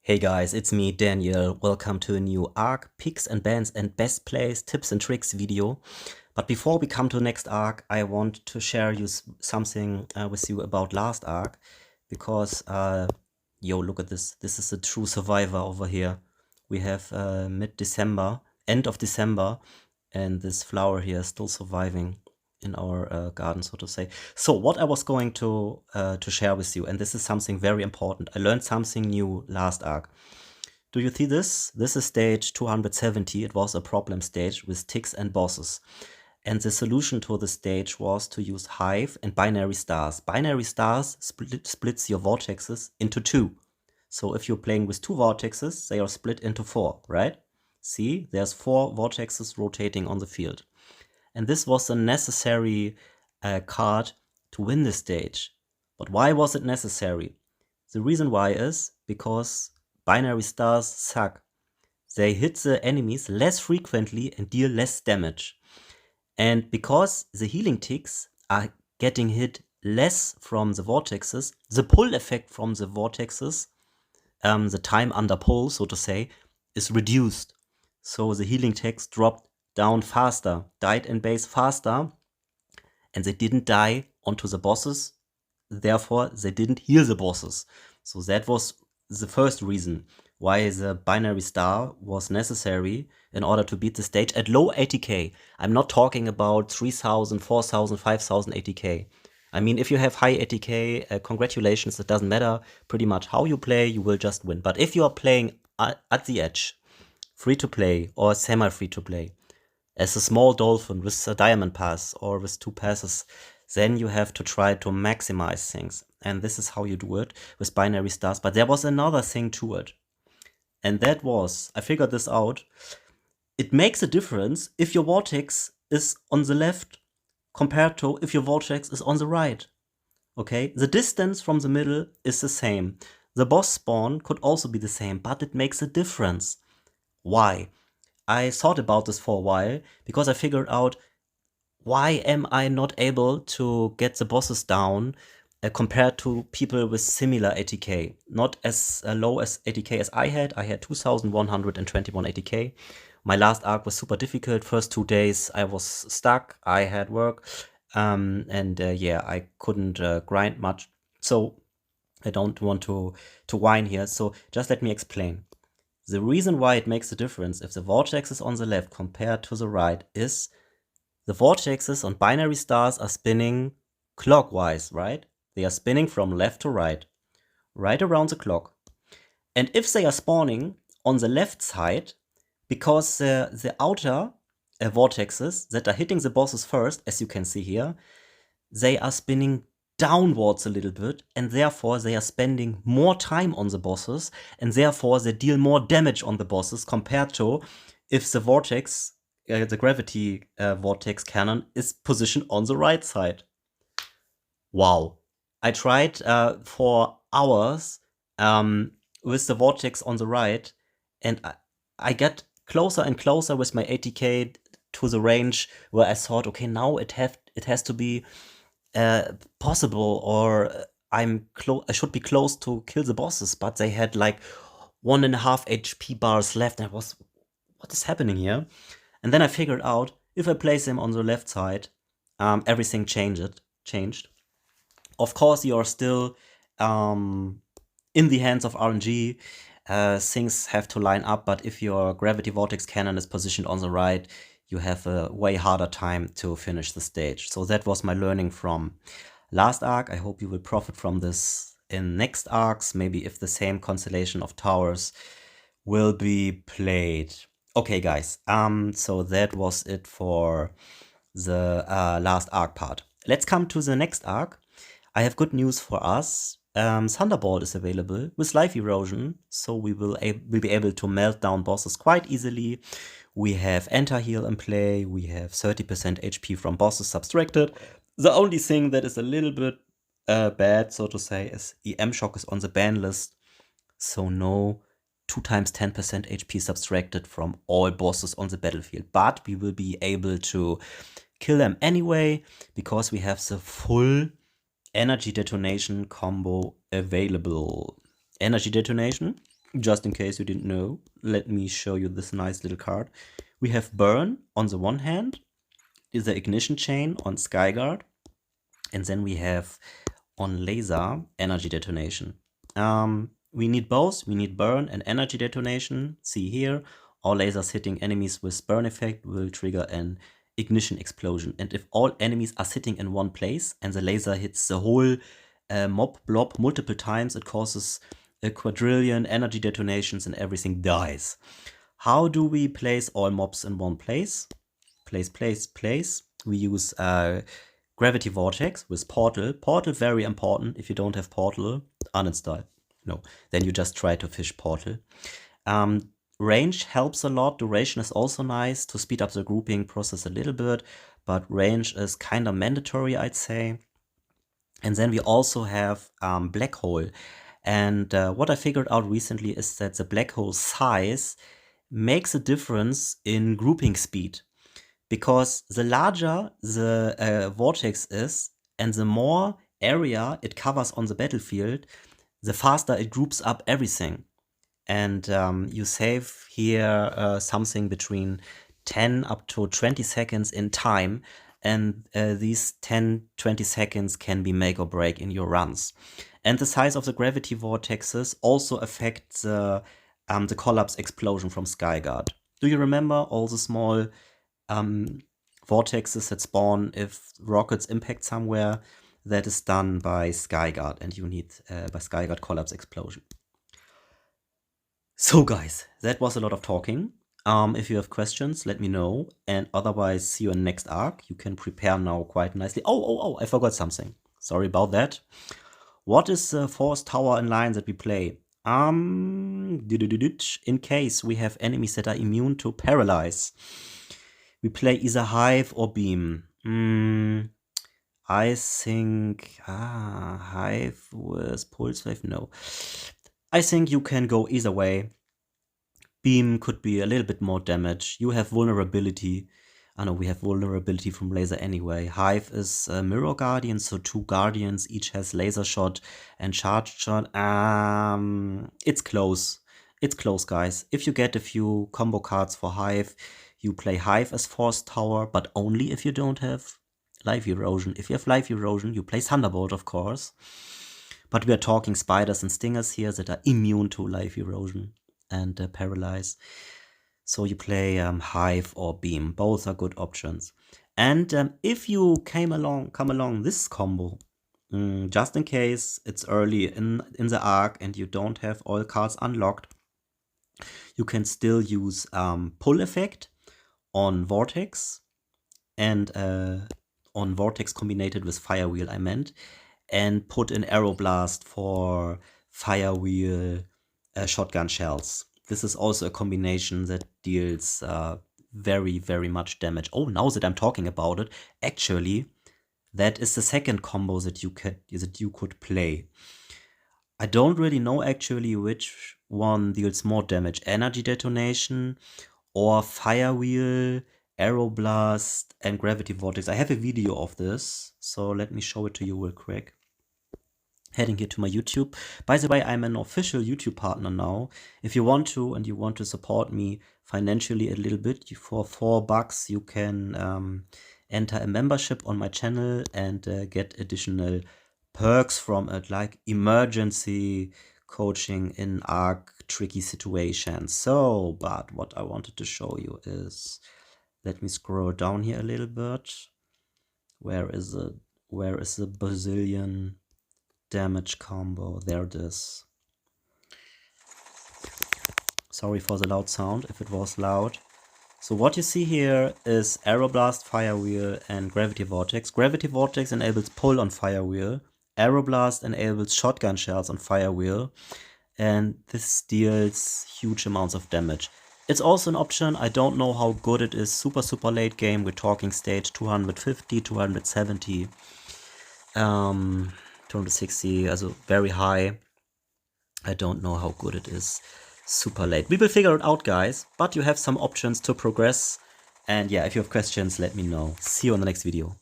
Hey guys, it's me, Daniel. Welcome to a new Ark picks and bans and best plays, tips and tricks video. But before we come to the next Ark, I want to share something with you about last Ark. Because, yo, look at this. This is a true survivor over here. We have mid-December, end of December, and this flower here is still surviving in our garden, so to say. So what I was going to share with you, and this is something very important. I learned something new last Ark. Do you see this? This is stage 270. It was a problem stage with ticks and bosses. And the solution to the stage was to use Hive and binary stars. Binary stars splits your vortexes into two. So if you're playing with two vortexes, they are split into four, right? See, there's four vortexes rotating on the field. And this was a necessary card to win the stage. But why was it necessary? The reason why is because binary stars suck. They hit the enemies less frequently and deal less damage. And because the healing ticks are getting hit less from the vortexes, the pull effect from the vortexes, the time under pull, so to say, is reduced. So the healing ticks dropped down faster, died in base faster, and they didn't die onto the bosses. Therefore, they didn't heal the bosses. So that was the first reason why the binary star was necessary in order to beat the stage at low ATK. I'm not talking about 3000, 4000, 5000 ATK. I mean, if you have high ATK, congratulations, it doesn't matter pretty much how you play, you will just win. But if you are playing at the edge, free to play or semi-free to play, as a small dolphin with a diamond pass or with two passes, then you have to try to maximize things. And this is how you do it with binary stars. But there was another thing to it. And that was, I figured this out. It makes a difference if your vortex is on the left compared to if your vortex is on the right. Okay, the distance from the middle is the same. The boss spawn could also be the same, but it makes a difference. Why? I thought about this for a while because I figured out, why am I not able to get the bosses down compared to people with similar ATK? Not as low as ATK as I had. I had 2121 ATK. My last arc was super difficult. First 2 days I was stuck. I had work. Yeah, I couldn't grind much. So I don't want to whine here. So just let me explain. The reason why it makes a difference if the vortex is on the left compared to the right is the vortexes on binary stars are spinning clockwise, right? They are spinning from left to right around the clock. And if they are spawning on the left side, because the outer vortexes that are hitting the bosses first, as you can see here, they are spinning downwards a little bit, and therefore they are spending more time on the bosses, and therefore they deal more damage on the bosses compared to if the vortex, the gravity vortex cannon is positioned on the right side. Wow. I tried for hours with the vortex on the right, and I get closer and closer with my ATK to the range where I thought, okay, now it has to be possible, or I should be close to kill the bosses, but they had like 1.5 HP bars left, and I was, what is happening here? And then I figured out, if I place him on the left side, everything changed. Of course, you are still in the hands of RNG. Things have to line up, but if your gravity vortex cannon is positioned on the right, you have a way harder time to finish the stage. So that was my learning from last arc. I hope you will profit from this in next arcs, maybe if the same constellation of towers will be played. Okay, guys, so that was it for the last arc part. Let's come to the next arc. I have good news for us. Thunderbolt is available with life erosion, so we'll be able to melt down bosses quite easily. We have anti-heal in play, we have 30% HP from bosses subtracted. The only thing that is a little bit bad, so to say, is EM Shock is on the ban list, so no 2 times 10% HP subtracted from all bosses on the battlefield. But we will be able to kill them anyway, because we have the full energy detonation combo available. Energy detonation Just in case you didn't know, let me show you this nice little card. We have Burn on the one hand, is the Ignition Chain on Skyguard, and then we have on Laser Energy Detonation. We need both. We need Burn and Energy Detonation. See here, all lasers hitting enemies with burn effect will trigger an ignition explosion. And if all enemies are sitting in one place and the laser hits the whole mob blob multiple times, it causes a quadrillion energy detonations and everything dies. How do we place all mobs in one place? Place. We use Gravity Vortex with Portal. Portal, very important. If you don't have Portal, uninstall. No, then you just try to fish Portal. Range helps a lot. Duration is also nice to speed up the grouping process a little bit, but range is kind of mandatory, I'd say. And then we also have Black Hole. And what I figured out recently is that the black hole size makes a difference in grouping speed. Because the larger the vortex is and the more area it covers on the battlefield, the faster it groups up everything. And you save here something between 10 up to 20 seconds in time. And these 10-20 seconds can be make or break in your runs. And the size of the gravity vortexes also affect the collapse explosion from Skyguard. Do you remember all the small vortexes that spawn if rockets impact somewhere? That is done by Skyguard, and you need by Skyguard collapse explosion. So guys, that was a lot of talking. If you have questions, let me know, and otherwise see you in next arc. You can prepare now quite nicely. Oh, I forgot something. Sorry about that. What is the force tower in line that we play? In case we have enemies that are immune to paralyze, we play either Hive or Beam. I think Hive with Pulse Wave. No, I think you can go either way. Beam could be a little bit more damage. You have vulnerability. I know we have vulnerability from laser anyway. Hive is a Mirror Guardian, so 2 Guardians, each has Laser Shot and Charge Shot. It's close. It's close, guys. If you get a few combo cards for Hive, you play Hive as Force Tower, but only if you don't have Life Erosion. If you have Life Erosion, you play Thunderbolt, of course. But we are talking Spiders and Stingers here that are immune to Life Erosion and Paralyze. So you play Hive or Beam. Both are good options. And if you come along this combo, just in case it's early in the arc and you don't have all cards unlocked, you can still use Pull Effect on Vortex and on Vortex combined with Firewheel, I meant, and put in Aeroblast for Firewheel shotgun shells. This is also a combination that deals very, very much damage. Oh, now that I'm talking about it, actually, that is the second combo that you could play. I don't really know actually which one deals more damage, Energy Detonation or Firewheel, Aeroblast, and Gravity Vortex. I have a video of this, so let me show it to you real quick. Heading here to my YouTube. By the way, I'm an official YouTube partner now. If you want to and you want to support me financially a little bit, for $4 you can enter a membership on my channel and get additional perks from it, like emergency coaching in Ark tricky situations. So, but what I wanted to show you is, let me scroll down here a little bit. Where is the Brazilian damage combo? There it is. Sorry for the loud sound if it was loud. So what you see here is Aeroblast, Firewheel, and Gravity Vortex. Gravity Vortex enables pull on Firewheel. Aeroblast enables shotgun shells on Firewheel. And this deals huge amounts of damage. It's also an option. I don't know how good it is. Super late game. We're talking stage 250, 270. 260, also very high. I don't know how good it is. Super late. We will figure it out, guys. But you have some options to progress. And yeah, if you have questions, let me know. See you on the next video.